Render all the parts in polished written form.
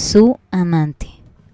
su amante.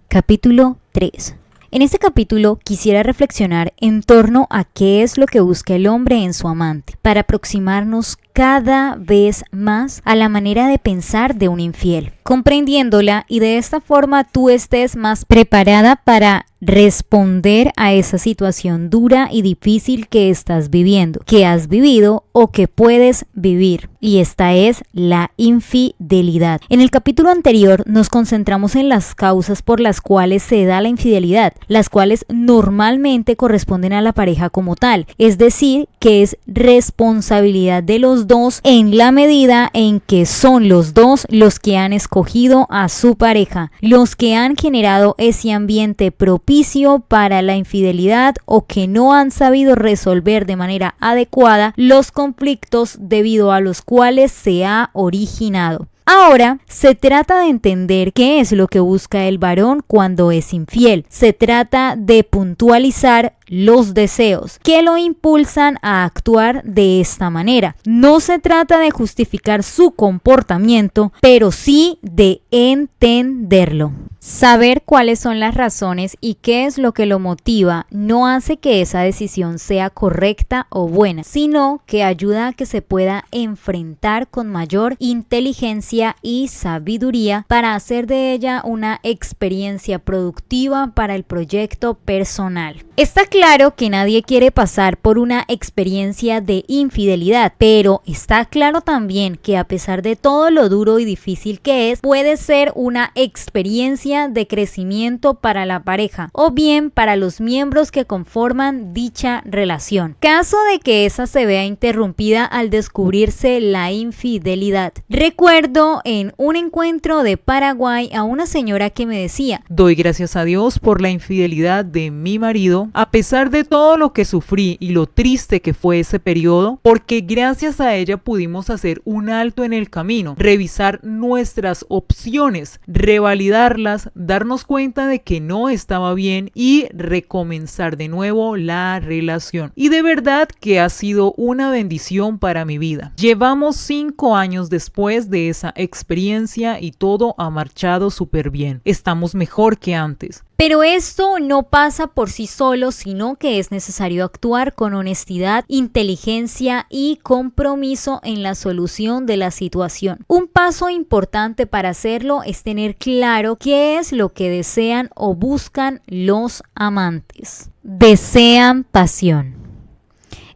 Capítulo 3. En este capítulo quisiera reflexionar en torno a qué es lo que busca el hombre en su amante, para aproximarnos cada vez más a la manera de pensar de un infiel, comprendiéndola y de esta forma tú estés más preparada para responder a esa situación dura y difícil que estás viviendo, que has vivido o que puedes vivir. Y esta es la infidelidad. En el capítulo anterior nos concentramos en las causas por las cuales se da la infidelidad, las cuales normalmente corresponden a la pareja como tal, es decir, que es responsabilidad de los dos en la medida en que son los dos los que han escogido a su pareja, los que han generado ese ambiente propicio para la infidelidad o que no han sabido resolver de manera adecuada los conflictos debido a los cuales se ha originado. Ahora, se trata de entender qué es lo que busca el varón cuando es infiel. Se trata de puntualizar los deseos que lo impulsan a actuar de esta manera. No se trata de justificar su comportamiento, pero sí de entenderlo. Saber cuáles son las razones y qué es lo que lo motiva no hace que esa decisión sea correcta o buena, sino que ayuda a que se pueda enfrentar con mayor inteligencia y sabiduría para hacer de ella una experiencia productiva para el proyecto personal. Está claro que nadie quiere pasar por una experiencia de infidelidad, pero está claro también que a pesar de todo lo duro y difícil que es, puede ser una experiencia de crecimiento para la pareja o bien para los miembros que conforman dicha relación. Caso de que esa se vea interrumpida al descubrirse la infidelidad. Recuerdo en un encuentro de Paraguay a una señora que me decía: doy gracias a Dios por la infidelidad de mi marido, a pesar de todo lo que sufrí y lo triste que fue ese periodo, porque gracias a ella pudimos hacer un alto en el camino, revisar nuestras opciones, revalidarlas, darnos cuenta de que no estaba bien y recomenzar de nuevo la relación. Y de verdad que ha sido una bendición para mi vida. Llevamos 5 años después de esa experiencia y todo ha marchado súper bien. Estamos mejor que antes. Pero esto no pasa por sí solo, sino que es necesario actuar con honestidad, inteligencia y compromiso en la solución de la situación. Un paso importante para hacerlo es tener claro qué es lo que desean o buscan los amantes. Desean pasión.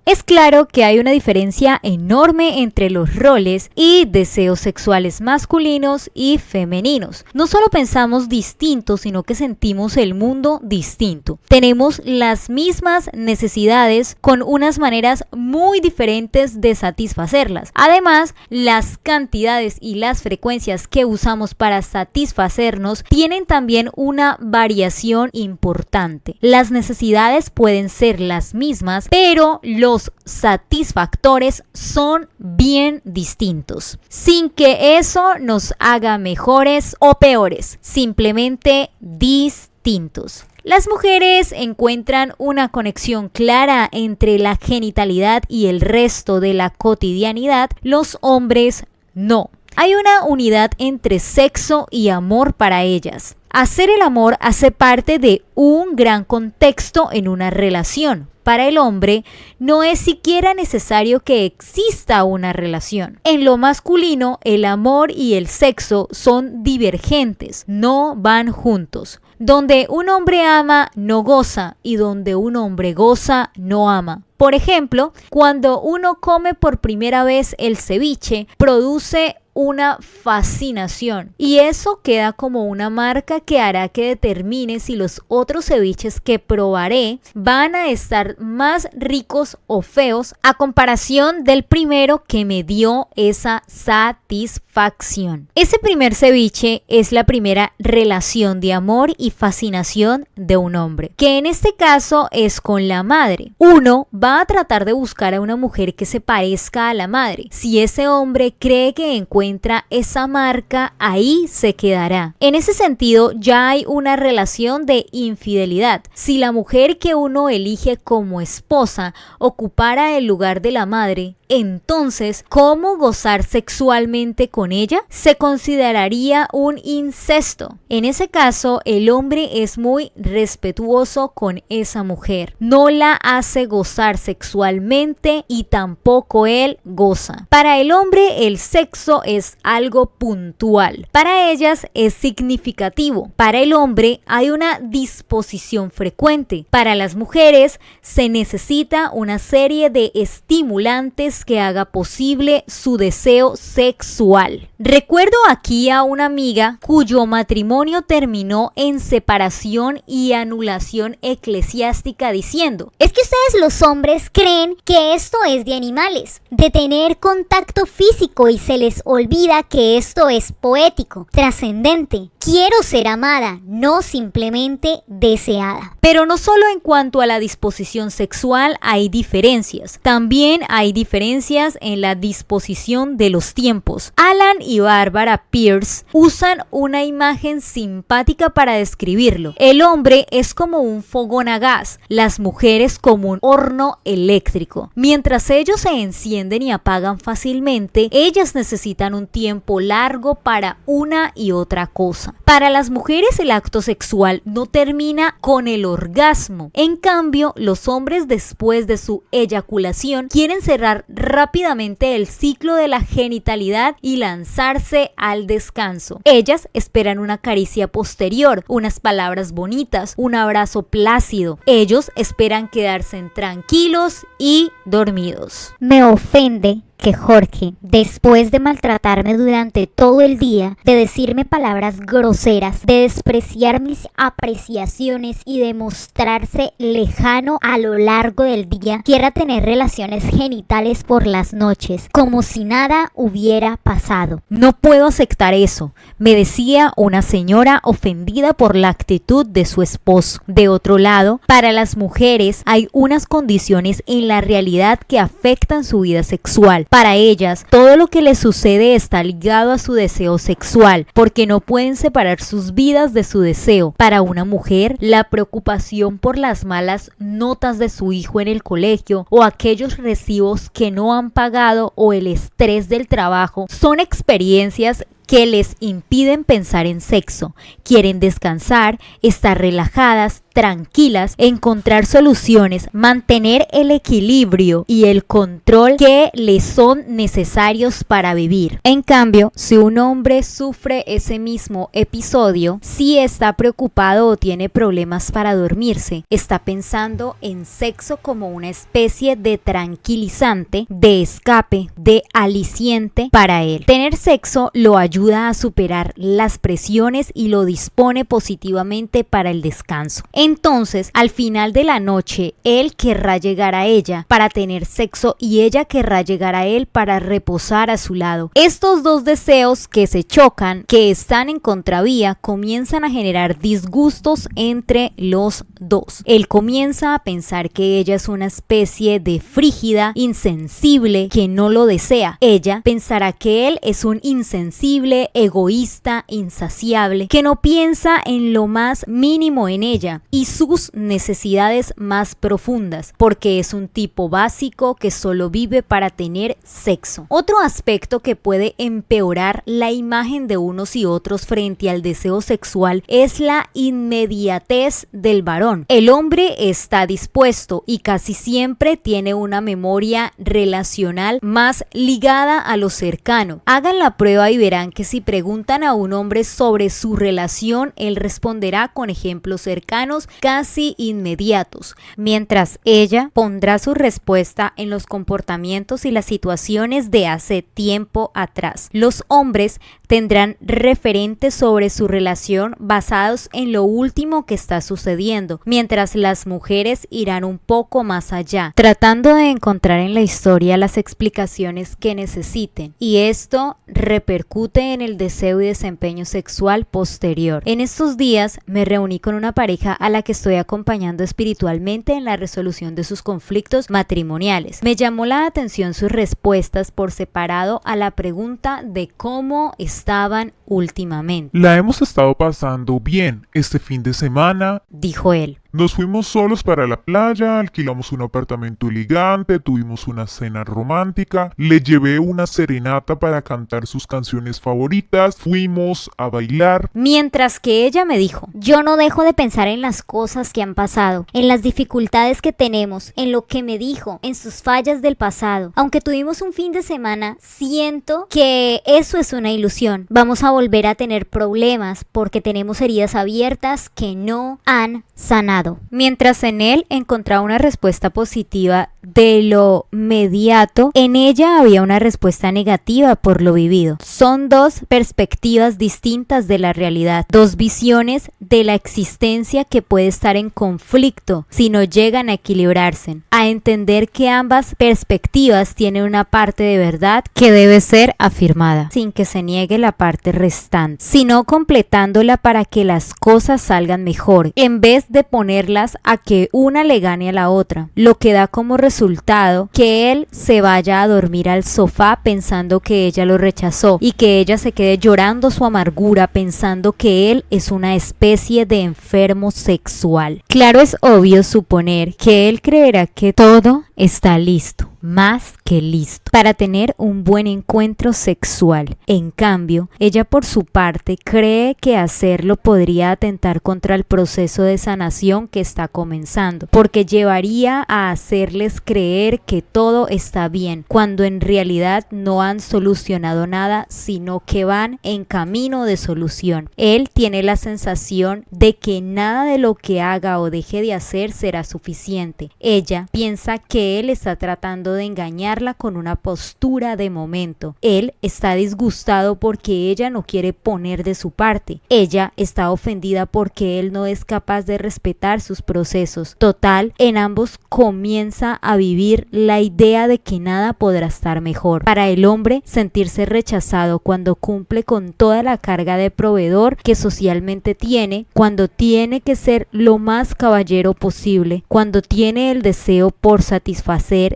Es claro que hay una diferencia enorme entre los roles y deseos sexuales masculinos y femeninos. No solo pensamos distinto, sino que sentimos el mundo distinto. Tenemos las mismas necesidades con unas maneras muy diferentes de satisfacerlas. Además, las cantidades y las frecuencias que usamos para satisfacernos tienen también una variación importante. Las necesidades pueden ser las mismas, pero los satisfactores son bien distintos, sin que eso nos haga mejores o peores, simplemente distintos. Las mujeres encuentran una conexión clara entre la genitalidad y el resto de la cotidianidad, los hombres no. Hay una unidad entre sexo y amor para ellas. Hacer el amor hace parte de un gran contexto en una relación. Para el hombre, no es siquiera necesario que exista una relación. En lo masculino, el amor y el sexo son divergentes, no van juntos. Donde un hombre ama, no goza, y donde un hombre goza, no ama. Por ejemplo, cuando uno come por primera vez el ceviche, produce una fascinación y eso queda como una marca que hará que determine si los otros ceviches que probaré van a estar más ricos o feos a comparación del primero que me dio esa satisfacción. Ese primer ceviche es la primera relación de amor y fascinación de un hombre, que en este caso es con la madre. Uno va a tratar de buscar a una mujer que se parezca a la madre. Si ese hombre cree que encuentra esa marca, ahí se quedará. En ese sentido, ya hay una relación de infidelidad. Si la mujer que uno elige como esposa ocupara el lugar de la madre, entonces, ¿cómo gozar sexualmente con ella? Se consideraría un incesto. En ese caso, el hombre es muy respetuoso con esa mujer. No la hace gozar sexualmente y tampoco él goza. Para el hombre, el sexo es algo puntual. Para ellas es significativo. Para el hombre hay una disposición frecuente. Para las mujeres se necesita una serie de estimulantes que haga posible su deseo sexual. Recuerdo aquí a una amiga cuyo matrimonio terminó en separación y anulación eclesiástica diciendo: es que ustedes los hombres creen que esto es de animales, de tener contacto físico, y se les olvida que esto es poético, trascendente. Quiero ser amada, no simplemente deseada. Pero no solo en cuanto a la disposición sexual hay diferencias, también hay diferencias en la disposición de los tiempos. Alan y Barbara Pierce usan una imagen simpática para describirlo. El hombre es como un fogón a gas, las mujeres como un horno eléctrico. Mientras ellos se encienden y apagan fácilmente, ellas necesitan un tiempo largo para una y otra cosa. Para las mujeres el acto sexual no termina con el orgasmo. En cambio, los hombres después de su eyaculación quieren cerrar rápidamente el ciclo de la genitalidad y lanzarse al descanso. Ellas esperan una caricia posterior, unas palabras bonitas, un abrazo plácido. Ellos esperan quedarse tranquilos y dormidos. Me ofende que Jorge, después de maltratarme durante todo el día, de decirme palabras groseras, de despreciar mis apreciaciones y de mostrarse lejano a lo largo del día, quiera tener relaciones genitales por las noches, como si nada hubiera pasado. No puedo aceptar eso, me decía una señora ofendida por la actitud de su esposo. De otro lado, para las mujeres hay unas condiciones en la realidad que afectan su vida sexual. Para ellas, todo lo que les sucede está ligado a su deseo sexual, porque no pueden separar sus vidas de su deseo. Para una mujer, la preocupación por las malas notas de su hijo en el colegio, o aquellos recibos que no han pagado, o el estrés del trabajo, son experiencias que les impiden pensar en sexo. Quieren descansar, estar relajadas, tranquilas, encontrar soluciones, mantener el equilibrio y el control que les son necesarios para vivir. En cambio, si un hombre sufre ese mismo episodio, si está preocupado o tiene problemas para dormirse, está pensando en sexo como una especie de tranquilizante, de escape, de aliciente para él. Tener sexo lo ayuda a superar las presiones y lo dispone positivamente para el descanso. Entonces, al final de la noche, él querrá llegar a ella para tener sexo y ella querrá llegar a él para reposar a su lado. Estos dos deseos que se chocan, que están en contravía, comienzan a generar disgustos entre los dos. Él comienza a pensar que ella es una especie de frígida, insensible, que no lo desea. Ella pensará que él es un insensible, egoísta, insaciable, que no piensa en lo más mínimo en ella y sus necesidades más profundas, porque es un tipo básico que solo vive para tener sexo. Otro aspecto que puede empeorar la imagen de unos y otros frente al deseo sexual es la inmediatez del varón. El hombre está dispuesto y casi siempre tiene una memoria relacional más ligada a lo cercano. Hagan la prueba y verán que si preguntan a un hombre sobre su relación, él responderá con ejemplos cercanos casi inmediatos, mientras ella pondrá su respuesta en los comportamientos y las situaciones de hace tiempo atrás. Los hombres tendrán referentes sobre su relación basados en lo último que está sucediendo, mientras las mujeres irán un poco más allá, tratando de encontrar en la historia las explicaciones que necesiten, y esto repercute en el deseo y desempeño sexual posterior. En estos días me reuní con una pareja a la que estoy acompañando espiritualmente en la resolución de sus conflictos matrimoniales. Me llamó la atención sus respuestas por separado a la pregunta de cómo estaban últimamente. La hemos estado pasando bien este fin de semana, Dijo él. Nos fuimos solos para la playa, alquilamos un apartamento elegante, tuvimos una cena romántica, le llevé una serenata para cantar sus canciones favoritas, fuimos a bailar. Mientras que ella me dijo: Yo no dejo de pensar en las cosas que han pasado, en las dificultades que tenemos, en lo que me dijo, en sus fallas del pasado. Aunque tuvimos un fin de semana, siento que eso es una ilusión. Vamos a volver a tener problemas porque tenemos heridas abiertas que no han sanado. Mientras en él encontraba una respuesta positiva de lo mediato, en ella había una respuesta negativa por lo vivido. Son dos perspectivas distintas de la realidad, dos visiones de la existencia que puede estar en conflicto si no llegan a equilibrarse, a entender que ambas perspectivas tienen una parte de verdad que debe ser afirmada, sin que se niegue la parte restante, sino completándola para que las cosas salgan mejor, en vez de ponerlas a que una le gane a la otra, lo que da como resultado que él se vaya a dormir al sofá pensando que ella lo rechazó y que ella se quede llorando su amargura pensando que él es una especie de enfermo sexual. Claro, es obvio suponer que él creerá que todo está listo, más que listo, para tener un buen encuentro sexual. En cambio, ella por su parte cree que hacerlo podría atentar contra el proceso de sanación que está comenzando, porque llevaría a hacerles creer que todo está bien, cuando en realidad no han solucionado nada, sino que van en camino de solución. Él tiene la sensación de que nada de lo que haga o deje de hacer será suficiente. Ella piensa que él está tratando de engañarla con una postura de momento. Él está disgustado porque ella no quiere poner de su parte. Ella está ofendida porque él no es capaz de respetar sus procesos. Total, en ambos comienza a vivir la idea de que nada podrá estar mejor. Para el hombre, sentirse rechazado cuando cumple con toda la carga de proveedor que socialmente tiene, cuando tiene que ser lo más caballero posible, cuando tiene el deseo por satisfacer,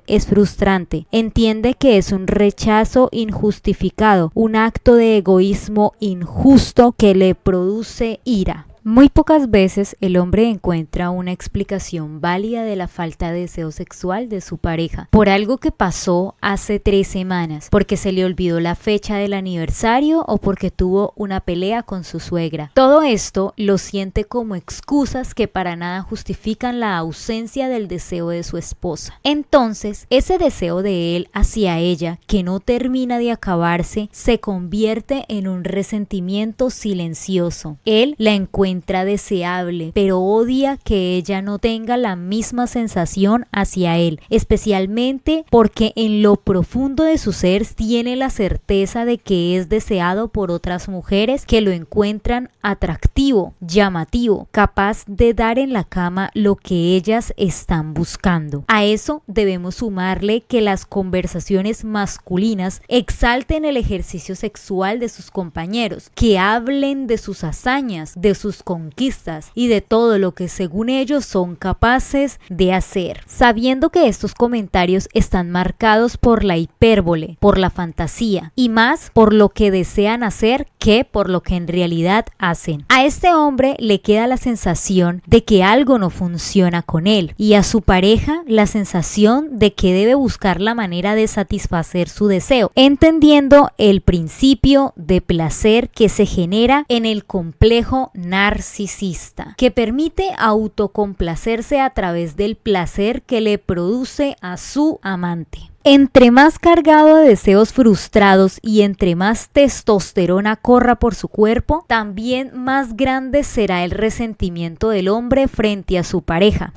es frustrante. Entiende que es un rechazo injustificado, un acto de egoísmo injusto que le produce ira. Muy pocas veces el hombre encuentra una explicación válida de la falta de deseo sexual de su pareja por algo que pasó hace 3 semanas, porque se le olvidó la fecha del aniversario o porque tuvo una pelea con su suegra. Todo esto lo siente como excusas que para nada justifican la ausencia del deseo de su esposa. Entonces, ese deseo de él hacia ella, que no termina de acabarse, se convierte en un resentimiento silencioso. Él la encuentra deseable, pero odia que ella no tenga la misma sensación hacia él, especialmente porque en lo profundo de su ser tiene la certeza de que es deseado por otras mujeres que lo encuentran atractivo, llamativo, capaz de dar en la cama lo que ellas están buscando. A eso debemos sumarle que las conversaciones masculinas exalten el ejercicio sexual de sus compañeros, que hablen de sus hazañas, de sus conquistas y de todo lo que según ellos son capaces de hacer, sabiendo que estos comentarios están marcados por la hipérbole, por la fantasía y más por lo que desean hacer que por lo que en realidad hacen. A este hombre le queda la sensación de que algo no funciona con él y a su pareja la sensación de que debe buscar la manera de satisfacer su deseo, entendiendo el principio de placer que se genera en el complejo narcisista, que permite autocomplacerse a través del placer que le produce a su amante. Entre más cargado de deseos frustrados y entre más testosterona corra por su cuerpo, también más grande será el resentimiento del hombre frente a su pareja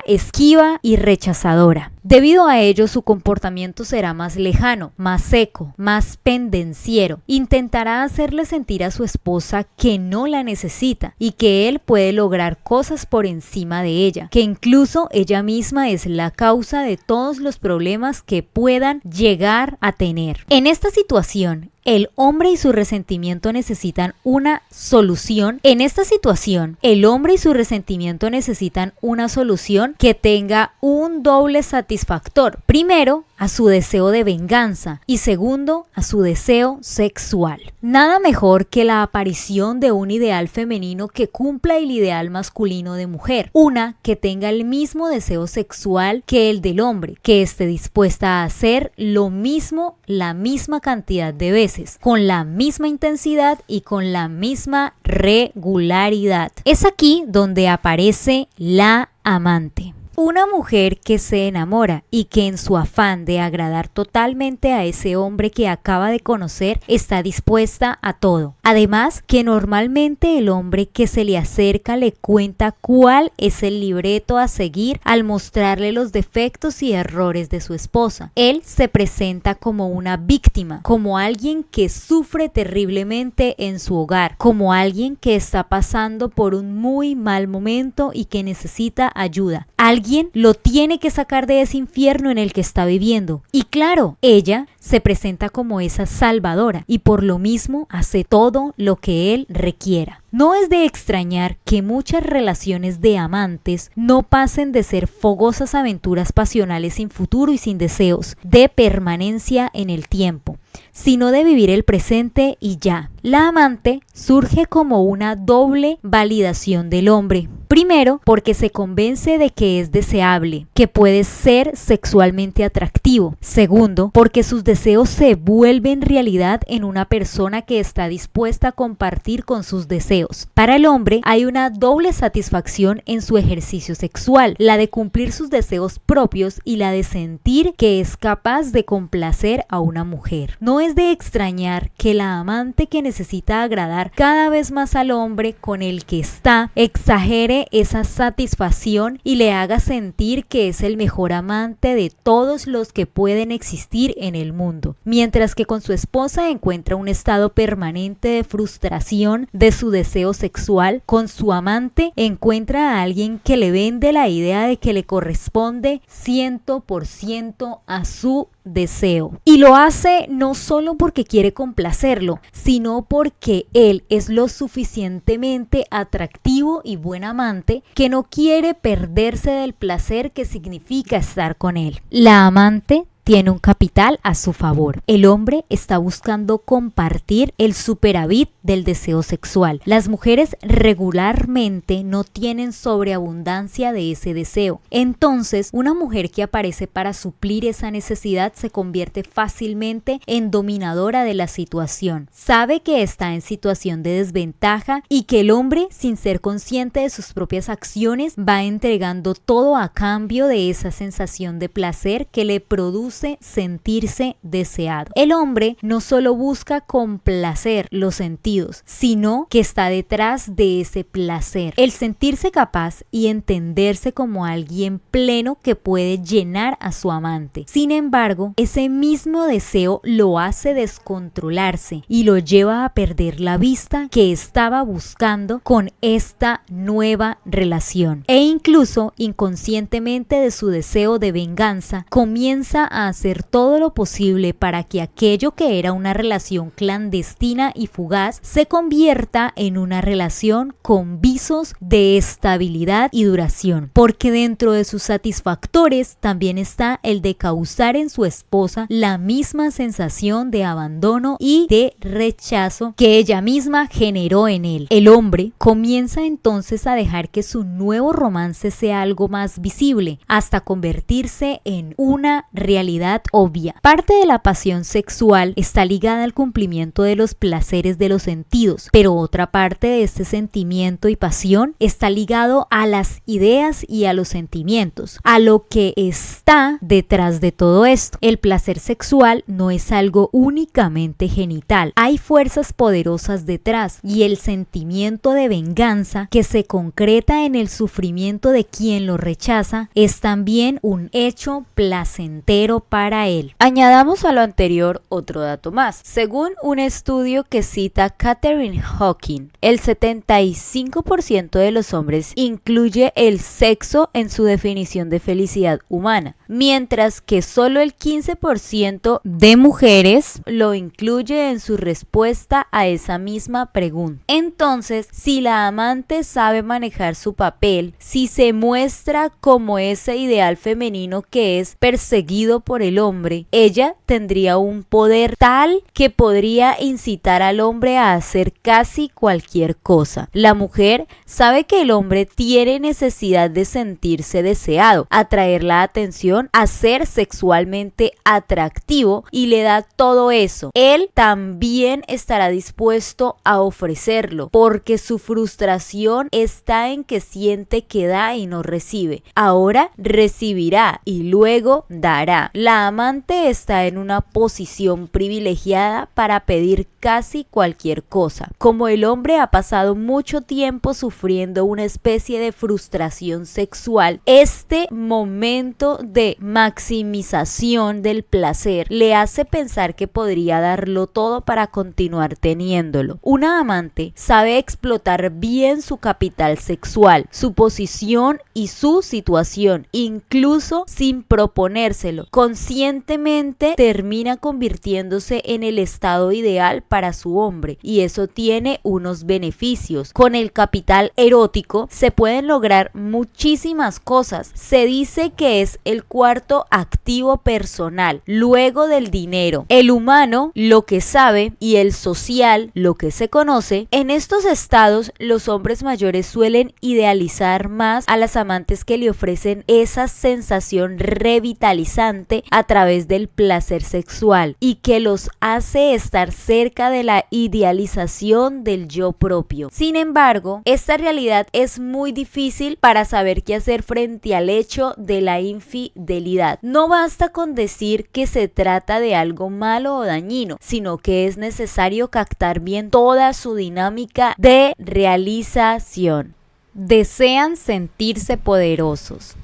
esquiva y rechazadora. Debido a ello, su comportamiento será más lejano, más seco, más pendenciero. Intentará hacerle sentir a su esposa que no la necesita y que él puede lograr cosas por encima de ella, que incluso ella misma es la causa de todos los problemas que puedan llegar a tener. En esta situación, el hombre y su resentimiento necesitan una solución. En esta situación, el hombre y su resentimiento necesitan una solución que tenga un doble satisfactor. Primero, a su deseo de venganza y segundo, a su deseo sexual. Nada mejor que la aparición de un ideal femenino que cumpla el ideal masculino de mujer. Una que tenga el mismo deseo sexual que el del hombre, que esté dispuesta a hacer lo mismo la misma cantidad de veces, con la misma intensidad y con la misma regularidad. Es aquí donde aparece la amante. Una mujer que se enamora y que en su afán de agradar totalmente a ese hombre que acaba de conocer está dispuesta a todo. Además, que normalmente el hombre que se le acerca le cuenta cuál es el libreto a seguir al mostrarle los defectos y errores de su esposa. Él se presenta como una víctima, como alguien que sufre terriblemente en su hogar, como alguien que está pasando por un muy mal momento y que necesita ayuda. Alguien lo tiene que sacar de ese infierno en el que está viviendo. Y claro, ella se presenta como esa salvadora y por lo mismo hace todo lo que él requiera. No es de extrañar que muchas relaciones de amantes no pasen de ser fogosas aventuras pasionales sin futuro y sin deseos de permanencia en el tiempo, sino de vivir el presente y ya. La amante surge como una doble validación del hombre. Primero, porque se convence de que es deseable, que puede ser sexualmente atractivo. Segundo, porque sus deseos se vuelven realidad en una persona que está dispuesta a compartir con sus deseos. Para el hombre hay una doble satisfacción en su ejercicio sexual, la de cumplir sus deseos propios y la de sentir que es capaz de complacer a una mujer. No es de extrañar que la amante que necesita agradar cada vez más al hombre con el que está exagere esa satisfacción y le haga sentir que es el mejor amante de todos los que pueden existir en el mundo, mientras que con su esposa encuentra un estado permanente de frustración de su deseo sexual. Con su amante encuentra a alguien que le vende la idea de que le corresponde 100% a su deseo, y lo hace no solo porque quiere complacerlo, sino porque él es lo suficientemente atractivo y buen amante que no quiere perderse del placer que significa estar con él. La amante tiene un capital a su favor. El hombre está buscando compartir el superávit del deseo sexual. Las mujeres regularmente no tienen sobreabundancia de ese deseo. Entonces, una mujer que aparece para suplir esa necesidad se convierte fácilmente en dominadora de la situación. Sabe que está en situación de desventaja y que el hombre, sin ser consciente de sus propias acciones, va entregando todo a cambio de esa sensación de placer que le produce sentirse deseado. El hombre no solo busca complacer los sentidos, sino que está detrás de ese placer, el sentirse capaz y entenderse como alguien pleno que puede llenar a su amante. Sin embargo, ese mismo deseo lo hace descontrolarse y lo lleva a perder la vista que estaba buscando con esta nueva relación, e incluso inconscientemente de su deseo de venganza comienza a hacer todo lo posible para que aquello que era una relación clandestina y fugaz se convierta en una relación con visos de estabilidad y duración, porque dentro de sus satisfactores también está el de causar en su esposa la misma sensación de abandono y de rechazo que ella misma generó en él. El hombre comienza entonces a dejar que su nuevo romance sea algo más visible, hasta convertirse en una realidad obvia. Parte de la pasión sexual está ligada al cumplimiento de los placeres de los sentidos, pero otra parte de este sentimiento y pasión está ligado a las ideas y a los sentimientos, a lo que está detrás de todo esto. El placer sexual no es algo únicamente genital, hay fuerzas poderosas detrás, y el sentimiento de venganza que se concreta en el sufrimiento de quien lo rechaza es también un hecho placentero para él. Añadamos a lo anterior otro dato más. Según un estudio que cita Catherine Hawking, el 75% de los hombres incluye el sexo en su definición de felicidad humana, mientras que solo el 15% de mujeres lo incluye en su respuesta a esa misma pregunta. Entonces, si la amante sabe manejar su papel, si se muestra como ese ideal femenino que es perseguido por el hombre, ella tendría un poder tal que podría incitar al hombre a hacer casi cualquier cosa. La mujer sabe que el hombre tiene necesidad de sentirse deseado, atraer la atención, a ser sexualmente atractivo, y le da todo eso. Él también estará dispuesto a ofrecerlo, porque su frustración está en que siente que da y no recibe. Ahora recibirá y luego dará. La amante está en una posición privilegiada para pedir casi cualquier cosa. Como el hombre ha pasado mucho tiempo sufriendo una especie de frustración sexual, este momento de maximización del placer le hace pensar que podría darlo todo para continuar teniéndolo. Una amante sabe explotar bien su capital sexual, su posición y su situación, incluso sin proponérselo. Conscientemente termina convirtiéndose en el estado ideal para su hombre, y eso tiene unos beneficios. Con el capital erótico se pueden lograr muchísimas cosas. Se dice que es el cuarto activo personal, luego del dinero. El humano, lo que sabe, y el social, lo que se conoce. En estos estados, los hombres mayores suelen idealizar más a las amantes que le ofrecen esa sensación revitalizante a través del placer sexual, y que los hace estar cerca de la idealización del yo propio. Sin embargo, esta realidad es muy difícil para saber qué hacer frente al hecho de la infidelidad. No basta con decir que se trata de algo malo o dañino, sino que es necesario captar bien toda su dinámica de realización. Desean sentirse poderosos.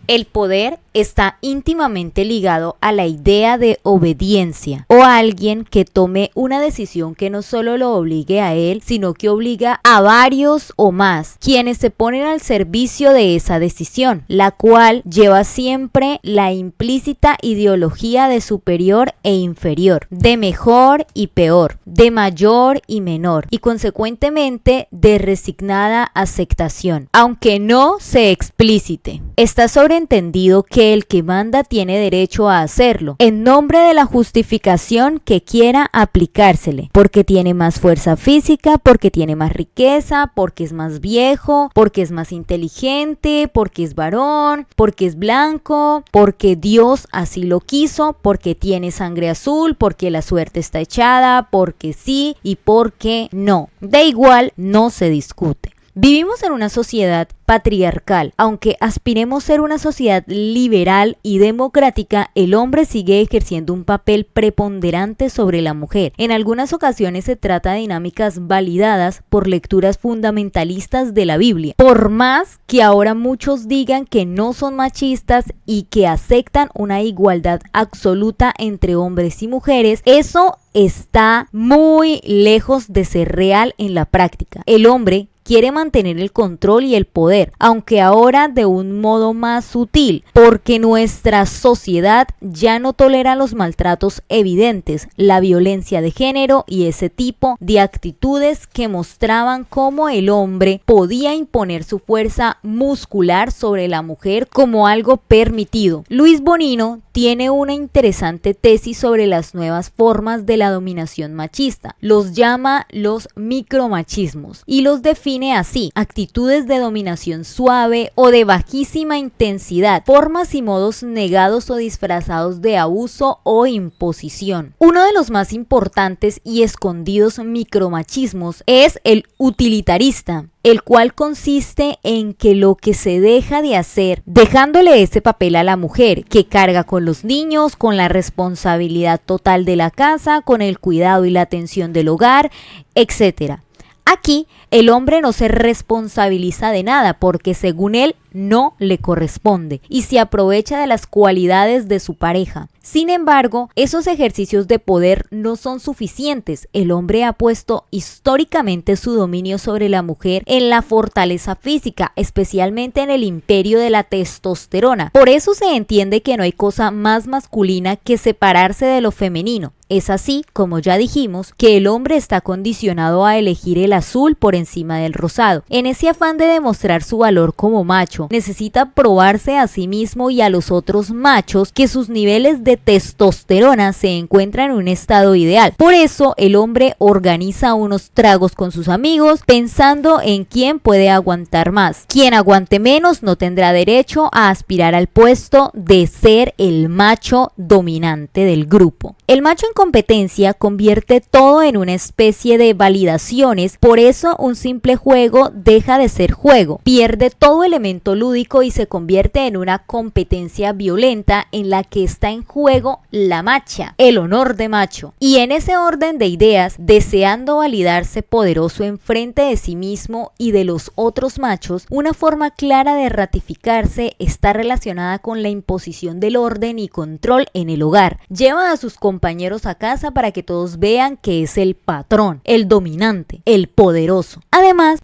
El poder está íntimamente ligado a la idea de obediencia, o a alguien que tome una decisión que no solo lo obligue a él, sino que obliga a varios o más, quienes se ponen al servicio de esa decisión, la cual lleva siempre la implícita ideología de superior e inferior, de mejor y peor, de mayor y menor, y consecuentemente de resignada aceptación, aunque no se explícite. Está sobreentendido que el que manda tiene derecho a hacerlo, en nombre de la justificación que quiera aplicársele, porque tiene más fuerza física, porque tiene más riqueza, porque es más viejo, porque es más inteligente, porque es varón, porque es blanco, porque Dios así lo quiso, porque tiene sangre azul, porque la suerte está echada, porque sí y porque no. Da igual, no se discute. Vivimos en una sociedad patriarcal. Aunque aspiremos a ser una sociedad liberal y democrática, el hombre sigue ejerciendo un papel preponderante sobre la mujer. En algunas ocasiones se trata de dinámicas validadas por lecturas fundamentalistas de la Biblia. Por más que ahora muchos digan que no son machistas y que aceptan una igualdad absoluta entre hombres y mujeres, eso está muy lejos de ser real en la práctica. El hombre quiere mantener el control y el poder, aunque ahora de un modo más sutil, porque nuestra sociedad ya no tolera los maltratos evidentes, la violencia de género y ese tipo de actitudes que mostraban cómo el hombre podía imponer su fuerza muscular sobre la mujer como algo permitido. Luis Bonino tiene una interesante tesis sobre las nuevas formas de la dominación machista. Los llama los micromachismos y los define así: actitudes de dominación suave o de bajísima intensidad, formas y modos negados o disfrazados de abuso o imposición. Uno de los más importantes y escondidos micromachismos es el utilitarista, el cual consiste en que lo que se deja de hacer, dejándole ese papel a la mujer, que carga con los niños, con la responsabilidad total de la casa, con el cuidado y la atención del hogar, etc. Aquí, el hombre no se responsabiliza de nada porque según él no le corresponde y se aprovecha de las cualidades de su pareja. Sin embargo, esos ejercicios de poder no son suficientes. El hombre ha puesto históricamente su dominio sobre la mujer en la fortaleza física, especialmente en el imperio de la testosterona. Por eso se entiende que no hay cosa más masculina que separarse de lo femenino. Es así, como ya dijimos, que el hombre está condicionado a elegir el azul por encima del rosado. En ese afán de demostrar su valor como macho, necesita probarse a sí mismo y a los otros machos que sus niveles de testosterona se encuentran en un estado ideal. Por eso, el hombre organiza unos tragos con sus amigos pensando en quién puede aguantar más. Quien aguante menos no tendrá derecho a aspirar al puesto de ser el macho dominante del grupo. El macho en competencia convierte todo en una especie de validaciones, por eso un simple juego deja de ser juego, pierde todo elemento lúdico y se convierte en una competencia violenta en la que está en juego la macha, el honor de macho. Y en ese orden de ideas, deseando validarse poderoso enfrente de sí mismo y de los otros machos, una forma clara de ratificarse está relacionada con la imposición del orden y control en el hogar. Lleva a sus compañeros a casa para que todos vean que es el patrón, el dominante, el poderoso. Además,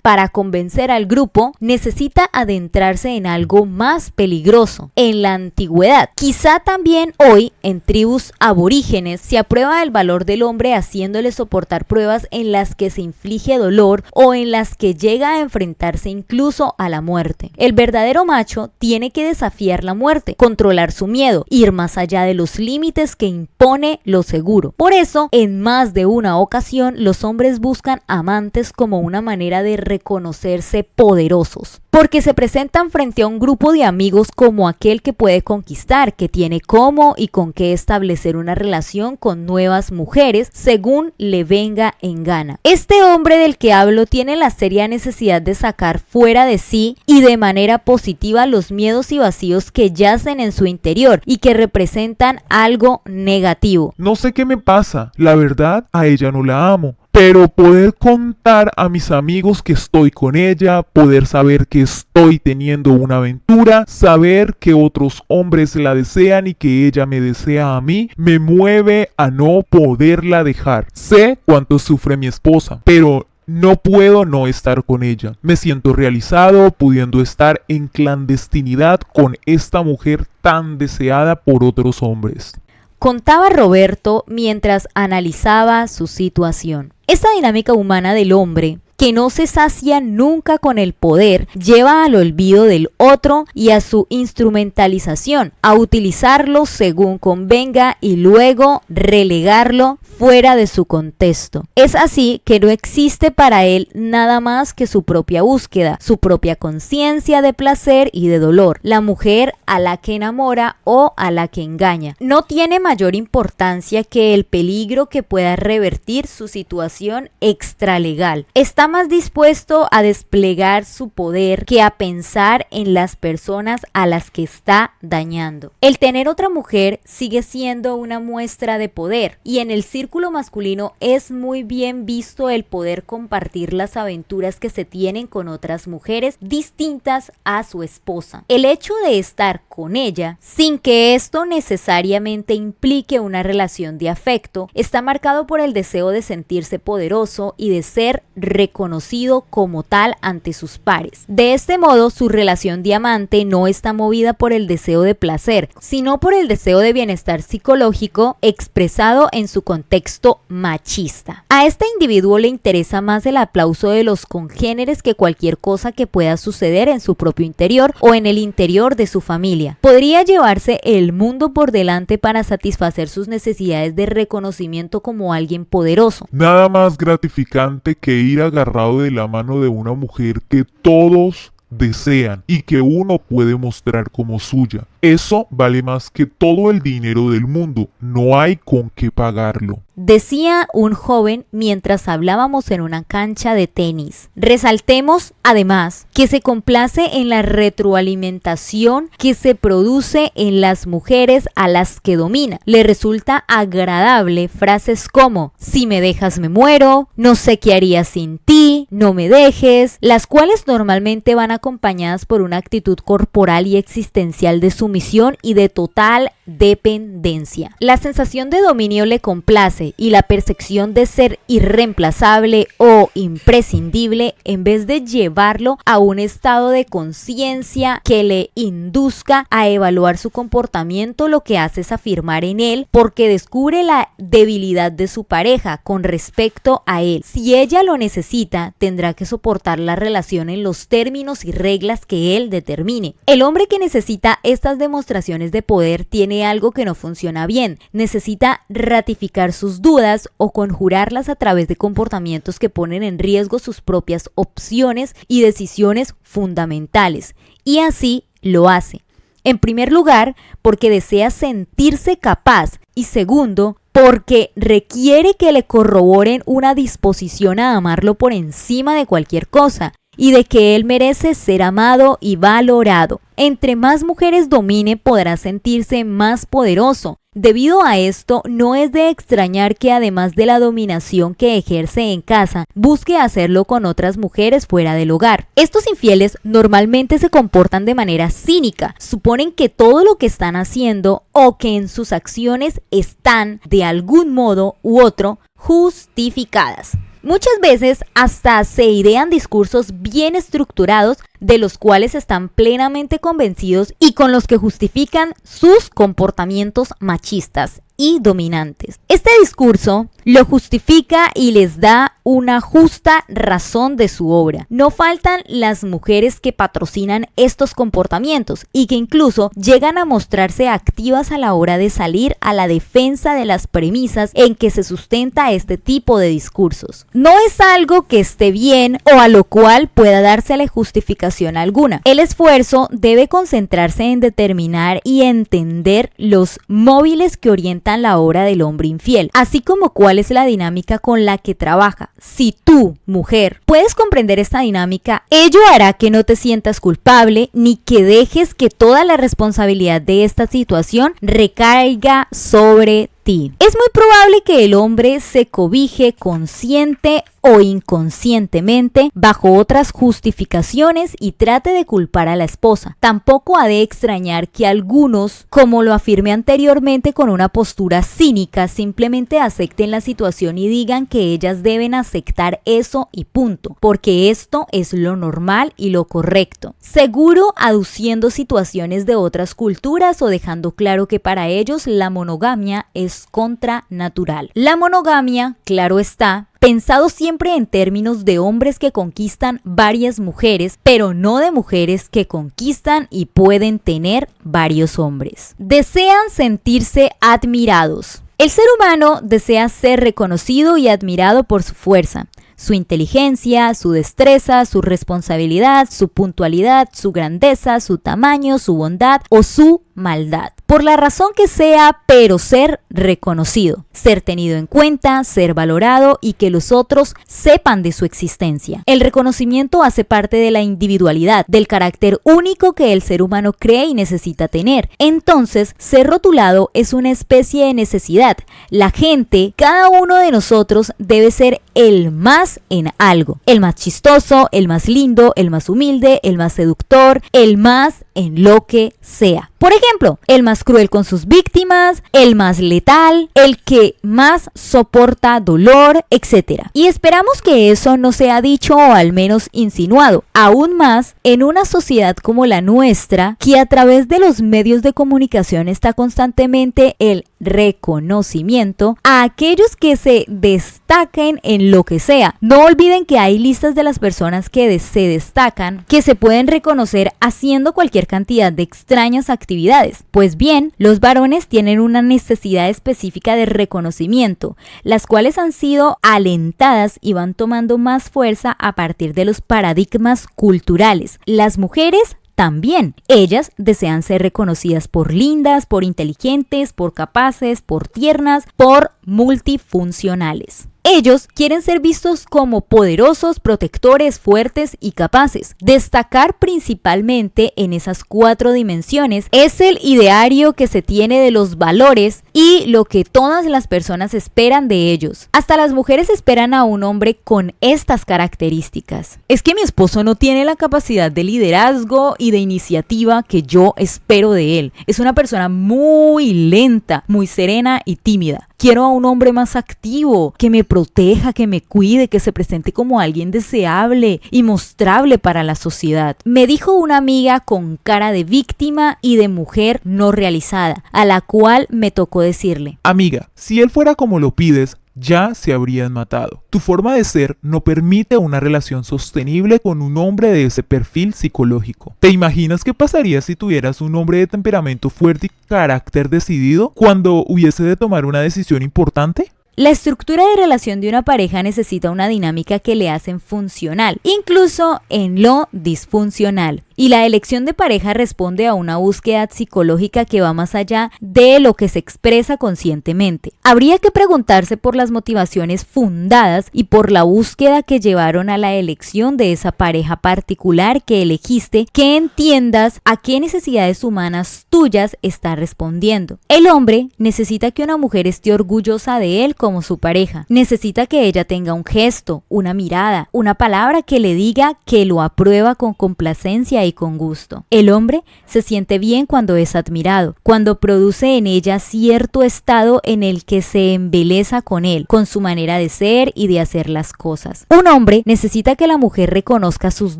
para convencer al grupo, necesita adentrarse en algo más peligroso, en la antigüedad. Quizá también hoy, en tribus aborígenes, se aprueba el valor del hombre haciéndole soportar pruebas en las que se inflige dolor o en las que llega a enfrentarse incluso a la muerte. El verdadero macho tiene que desafiar la muerte, controlar su miedo, ir más allá de los límites que impone lo seguro. Por eso, en más de una ocasión, los hombres buscan amantes como una manera de reconocerse poderosos, porque se presentan frente a un grupo de amigos como aquel que puede conquistar, que tiene cómo y con qué establecer una relación con nuevas mujeres según le venga en gana. Este hombre del que hablo tiene la seria necesidad de sacar fuera de sí y de manera positiva los miedos y vacíos que yacen en su interior y que representan algo negativo. No sé qué me pasa, la verdad, a ella no la amo. Pero poder contar a mis amigos que estoy con ella, poder saber que estoy teniendo una aventura, saber que otros hombres la desean y que ella me desea a mí, me mueve a no poderla dejar. Sé cuánto sufre mi esposa, pero no puedo no estar con ella. Me siento realizado pudiendo estar en clandestinidad con esta mujer tan deseada por otros hombres. Contaba Roberto mientras analizaba su situación. Esta dinámica humana del hombre, que no se sacia nunca con el poder, lleva al olvido del otro y a su instrumentalización, a utilizarlo según convenga y luego relegarlo fuera de su contexto. Es así que no existe para él nada más que su propia búsqueda, su propia conciencia de placer y de dolor, la mujer a la que enamora o a la que engaña. No tiene mayor importancia que el peligro que pueda revertir su situación extralegal. Está más dispuesto a desplegar su poder que a pensar en las personas a las que está dañando. El tener otra mujer sigue siendo una muestra de poder y en el círculo masculino es muy bien visto el poder compartir las aventuras que se tienen con otras mujeres distintas a su esposa. El hecho de estar con ella, sin que esto necesariamente implique una relación de afecto, está marcado por el deseo de sentirse poderoso y de ser reconocido como tal ante sus pares. De este modo, su relación de amante no está movida por el deseo de placer, sino por el deseo de bienestar psicológico expresado en su contexto machista. A este individuo le interesa más el aplauso de los congéneres que cualquier cosa que pueda suceder en su propio interior o en el interior de su familia. Podría llevarse el mundo por delante para satisfacer sus necesidades de reconocimiento como alguien poderoso. Nada más gratificante que ir agarrado de la mano de una mujer que todos desean y que uno puede mostrar como suya. Eso vale más que todo el dinero del mundo. No hay con qué pagarlo. decía un joven mientras hablábamos en una cancha de tenis. Resaltemos, además, que se complace en la retroalimentación que se produce en las mujeres a las que domina. Le resulta agradable frases como: si me dejas me muero, no sé qué haría sin ti, no me dejes, las cuales normalmente van acompañadas por una actitud corporal y existencial de sumisión y de total dependencia. La sensación de dominio le complace y la percepción de ser irreemplazable o imprescindible, en vez de llevarlo a un estado de conciencia que le induzca a evaluar su comportamiento, lo que hace es afirmar en él porque descubre la debilidad de su pareja con respecto a él. Si ella lo necesita, tendrá que soportar la relación en los términos y reglas que él determine. El hombre que necesita estas demostraciones de poder tiene algo que no funciona bien. Necesita ratificar sus dudas o conjurarlas a través de comportamientos que ponen en riesgo sus propias opciones y decisiones fundamentales. Y así lo hace. En primer lugar, porque desea sentirse capaz, y segundo, porque requiere que le corroboren una disposición a amarlo por encima de cualquier cosa y de que él merece ser amado y valorado. Entre más mujeres domine, podrá sentirse más poderoso. Debido a esto, no es de extrañar que además de la dominación que ejerce en casa, busque hacerlo con otras mujeres fuera del hogar. Estos infieles normalmente se comportan de manera cínica, suponen que todo lo que están haciendo o que en sus acciones están, de algún modo u otro, justificadas. Muchas veces hasta se idean discursos bien estructurados de los cuales están plenamente convencidos y con los que justifican sus comportamientos machistas y dominantes. Este discurso lo justifica y les da una justa razón de su obra. No faltan las mujeres que patrocinan estos comportamientos y que incluso llegan a mostrarse activas a la hora de salir a la defensa de las premisas en que se sustenta este tipo de discursos. No es algo que esté bien o a lo cual pueda dársele justificación alguna. El esfuerzo debe concentrarse en determinar y entender los móviles que orientan la obra del hombre infiel, así como cuál es la dinámica con la que trabaja. Si tú, mujer, puedes comprender esta dinámica, ello hará que no te sientas culpable ni que dejes que toda la responsabilidad de esta situación recaiga sobre ti. Es muy probable que el hombre se cobije consciente o inconscientemente bajo otras justificaciones y trate de culpar a la esposa. Tampoco ha de extrañar que algunos, como lo afirmé anteriormente con una postura cínica, simplemente acepten la situación y digan que ellas deben aceptar eso y punto, porque esto es lo normal y lo correcto. Seguro aduciendo situaciones de otras culturas o dejando claro que para ellos la monogamia es contranatural. La monogamia, claro está, pensado siempre en términos de hombres que conquistan varias mujeres, pero no de mujeres que conquistan y pueden tener varios hombres. Desean sentirse admirados. El ser humano desea ser reconocido y admirado por su fuerza, su inteligencia, su destreza, su responsabilidad, su puntualidad, su grandeza, su tamaño, su bondad o su maldad. Por la razón que sea, pero ser reconocido, ser tenido en cuenta, ser valorado y que los otros sepan de su existencia. El reconocimiento hace parte de la individualidad, del carácter único que el ser humano cree y necesita tener. Entonces, ser rotulado es una especie de necesidad. La gente, cada uno de nosotros debe ser el más en algo. El más chistoso, el más lindo, el más humilde, el más seductor, el más en lo que sea. Por ejemplo, el más cruel con sus víctimas, el más letal, el que más soporta dolor, etc. Y esperamos que eso no sea dicho o al menos insinuado, aún más en una sociedad como la nuestra, que a través de los medios de comunicación está constantemente el reconocimiento a aquellos que se destaquen en lo que sea. No olviden que hay listas de las personas que se destacan, que se pueden reconocer haciendo cualquier cantidad de extrañas actividades. Pues bien, los varones tienen una necesidad específica de reconocimiento, las cuales han sido alentadas y van tomando más fuerza a partir de los paradigmas culturales. Las mujeres también. Ellas desean ser reconocidas por lindas, por inteligentes, por capaces, por tiernas, por multifuncionales. Ellos quieren ser vistos como poderosos, protectores, fuertes y capaces. Destacar principalmente en esas 4 dimensiones es el ideario que se tiene de los valores y lo que todas las personas esperan de ellos. Hasta las mujeres esperan a un hombre con estas características. Es que mi esposo no tiene la capacidad de liderazgo y de iniciativa que yo espero de él. Es una persona muy lenta, muy serena y tímida. Quiero a un hombre más activo, que me proteja, que me cuide, que se presente como alguien deseable y mostrable para la sociedad. Me dijo una amiga con cara de víctima y de mujer no realizada, a la cual me tocó decirle: amiga, si él fuera como lo pides, ya se habrían matado. Tu forma de ser no permite una relación sostenible con un hombre de ese perfil psicológico. ¿Te imaginas qué pasaría si tuvieras un hombre de temperamento fuerte y carácter decidido cuando hubiese de tomar una decisión importante? La estructura de relación de una pareja necesita una dinámica que le hacen funcional, incluso en lo disfuncional. Y la elección de pareja responde a una búsqueda psicológica que va más allá de lo que se expresa conscientemente. Habría que preguntarse por las motivaciones fundadas y por la búsqueda que llevaron a la elección de esa pareja particular que elegiste, que entiendas a qué necesidades humanas tuyas está respondiendo. El hombre necesita que una mujer esté orgullosa de él como su pareja. Necesita que ella tenga un gesto, una mirada, una palabra que le diga que lo aprueba con complacencia y con gusto. El hombre se siente bien cuando es admirado, cuando produce en ella cierto estado en el que se embeleza con él, con su manera de ser y de hacer las cosas. Un hombre necesita que la mujer reconozca sus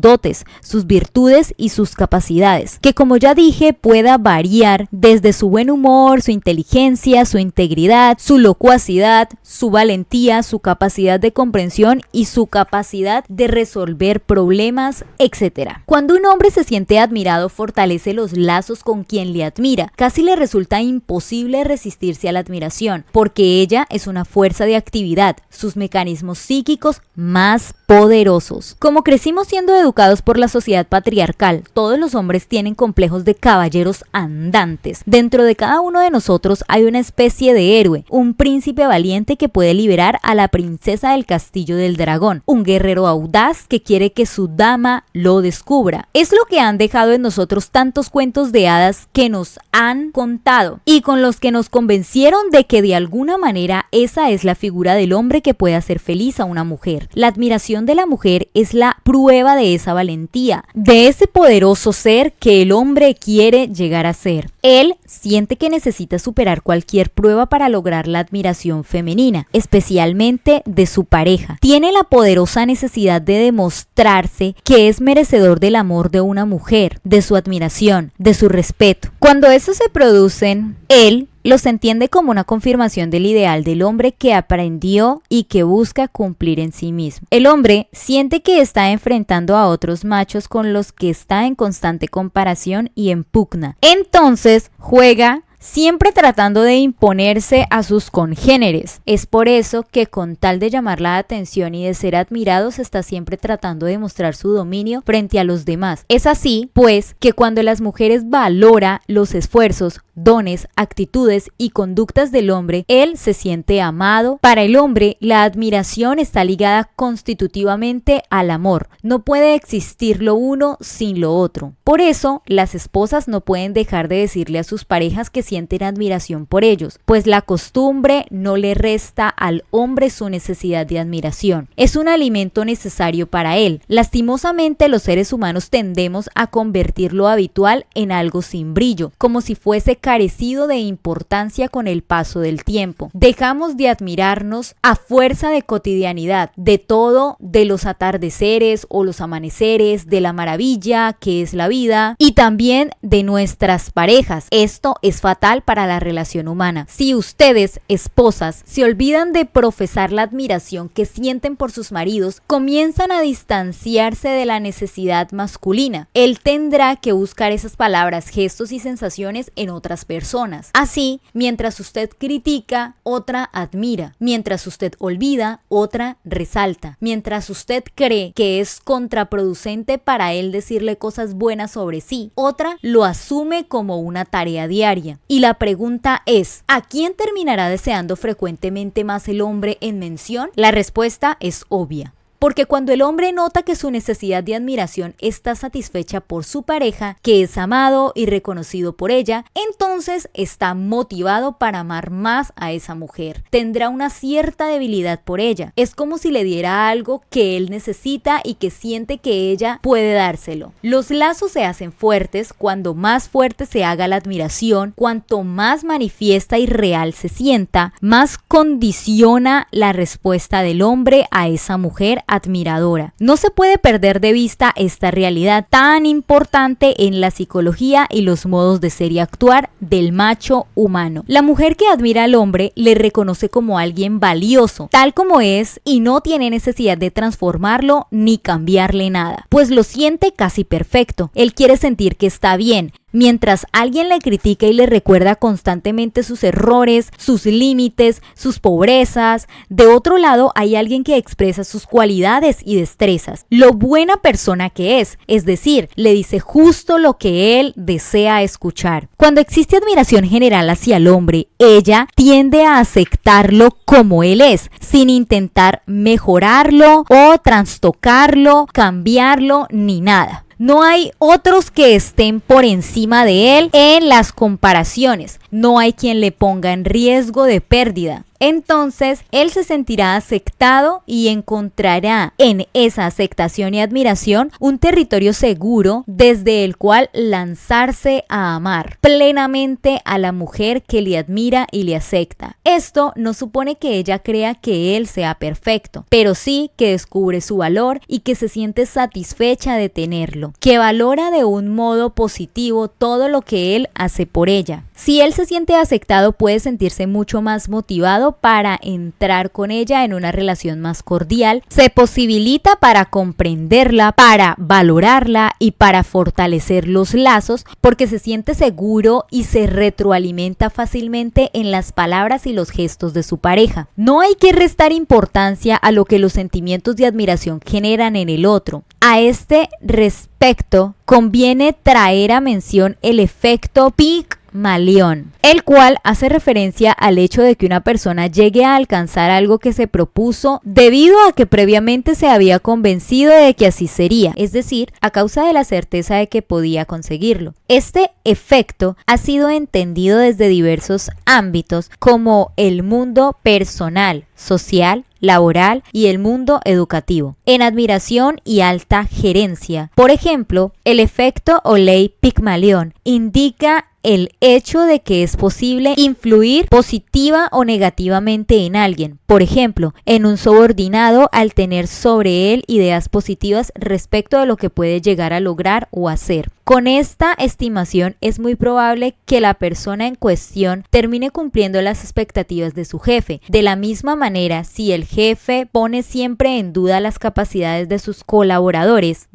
dotes, sus virtudes y sus capacidades, que como ya dije pueda variar desde su buen humor, su inteligencia, su integridad, su locuacidad, su valentía, su capacidad de comprensión y su capacidad de resolver problemas, etc. Cuando un hombre se siente admirado, fortalece los lazos con quien le admira. Casi le resulta imposible resistirse a la admiración, porque ella es una fuerza de actividad, sus mecanismos psíquicos más poderosos. Como crecimos siendo educados por la sociedad patriarcal, todos los hombres tienen complejos de caballeros andantes. Dentro de cada uno de nosotros hay una especie de héroe, un príncipe valiente que puede liberar a la princesa del castillo del dragón, un guerrero audaz que quiere que su dama lo descubra. Es lo que han dejado en nosotros tantos cuentos de hadas que nos han contado y con los que nos convencieron de que de alguna manera esa es la figura del hombre que puede hacer feliz a una mujer. La admiración de la mujer es la prueba de esa valentía, de ese poderoso ser que el hombre quiere llegar a ser. Él siente que necesita superar cualquier prueba para lograr la admiración femenina, especialmente de su pareja. Tiene la poderosa necesidad de demostrarse que es merecedor del amor de una mujer, de su admiración, de su respeto. Cuando eso se producen, él los entiende como una confirmación del ideal del hombre que aprendió y que busca cumplir en sí mismo. El hombre siente que está enfrentando a otros machos con los que está en constante comparación y en pugna. Entonces juega siempre tratando de imponerse a sus congéneres. Es por eso que con tal de llamar la atención y de ser admirado, se está siempre tratando de mostrar su dominio frente a los demás. Es así, pues, que cuando las mujeres valora los esfuerzos, dones, actitudes y conductas del hombre, él se siente amado. Para el hombre, la admiración está ligada constitutivamente al amor. No puede existir lo uno sin lo otro. Por eso, las esposas no pueden dejar de decirle a sus parejas que sienten admiración por ellos, pues la costumbre no le resta al hombre su necesidad de admiración. Es un alimento necesario para él. Lastimosamente, los seres humanos tendemos a convertir lo habitual en algo sin brillo, como si fuese carecido de importancia con el paso del tiempo. Dejamos de admirarnos a fuerza de cotidianidad, de todo, de los atardeceres o los amaneceres, de la maravilla que es la vida y también de nuestras parejas. Esto es fatal para la relación humana. Si ustedes, esposas, se olvidan de profesar la admiración que sienten por sus maridos, comienzan a distanciarse de la necesidad masculina. Él tendrá que buscar esas palabras, gestos y sensaciones en otras otras personas. Así, mientras usted critica, otra admira. Mientras usted olvida, otra resalta. Mientras usted cree que es contraproducente para él decirle cosas buenas sobre sí, otra lo asume como una tarea diaria. Y la pregunta es, ¿a quién terminará deseando frecuentemente más el hombre en mención? La respuesta es obvia. Porque cuando el hombre nota que su necesidad de admiración está satisfecha por su pareja, que es amado y reconocido por ella, entonces está motivado para amar más a esa mujer. Tendrá una cierta debilidad por ella. Es como si le diera algo que él necesita y que siente que ella puede dárselo. Los lazos se hacen fuertes cuando más fuerte se haga la admiración, cuanto más manifiesta y real se sienta, más condiciona la respuesta del hombre a esa mujer admiradora. No se puede perder de vista esta realidad tan importante en la psicología y los modos de ser y actuar del macho humano. La mujer que admira al hombre le reconoce como alguien valioso, tal como es, y no tiene necesidad de transformarlo ni cambiarle nada, pues lo siente casi perfecto. Él quiere sentir que está bien. Mientras alguien le critica y le recuerda constantemente sus errores, sus límites, sus pobrezas, de otro lado hay alguien que expresa sus cualidades y destrezas, lo buena persona que es decir, le dice justo lo que él desea escuchar. Cuando existe admiración general hacia el hombre, ella tiende a aceptarlo como él es, sin intentar mejorarlo o trastocarlo, cambiarlo ni nada. No hay otros que estén por encima de él en las comparaciones. No hay quien le ponga en riesgo de pérdida. Entonces, él se sentirá aceptado y encontrará en esa aceptación y admiración un territorio seguro desde el cual lanzarse a amar plenamente a la mujer que le admira y le acepta. Esto no supone que ella crea que él sea perfecto, pero sí que descubre su valor y que se siente satisfecha de tenerlo, que valora de un modo positivo todo lo que él hace por ella. Si él se siente aceptado, puede sentirse mucho más motivado para entrar con ella en una relación más cordial, se posibilita para comprenderla, para valorarla y para fortalecer los lazos, porque se siente seguro y se retroalimenta fácilmente en las palabras y los gestos de su pareja. No hay que restar importancia a lo que los sentimientos de admiración generan en el otro. A este respecto, conviene traer a mención el efecto Pigmalión, el cual hace referencia al hecho de que una persona llegue a alcanzar algo que se propuso debido a que previamente se había convencido de que así sería, es decir, a causa de la certeza de que podía conseguirlo. Este efecto ha sido entendido desde diversos ámbitos como el mundo personal, social, laboral y el mundo educativo, en admiración y alta gerencia. Por ejemplo, el efecto o ley Pigmalión indica el hecho de que es posible influir positiva o negativamente en alguien, por ejemplo, en un subordinado al tener sobre él ideas positivas respecto de lo que puede llegar a lograr o hacer. Con esta estimación es muy probable que la persona en cuestión termine cumpliendo las expectativas de su jefe. De la misma manera, si el jefe pone siempre en duda las capacidades de sus colaboradores,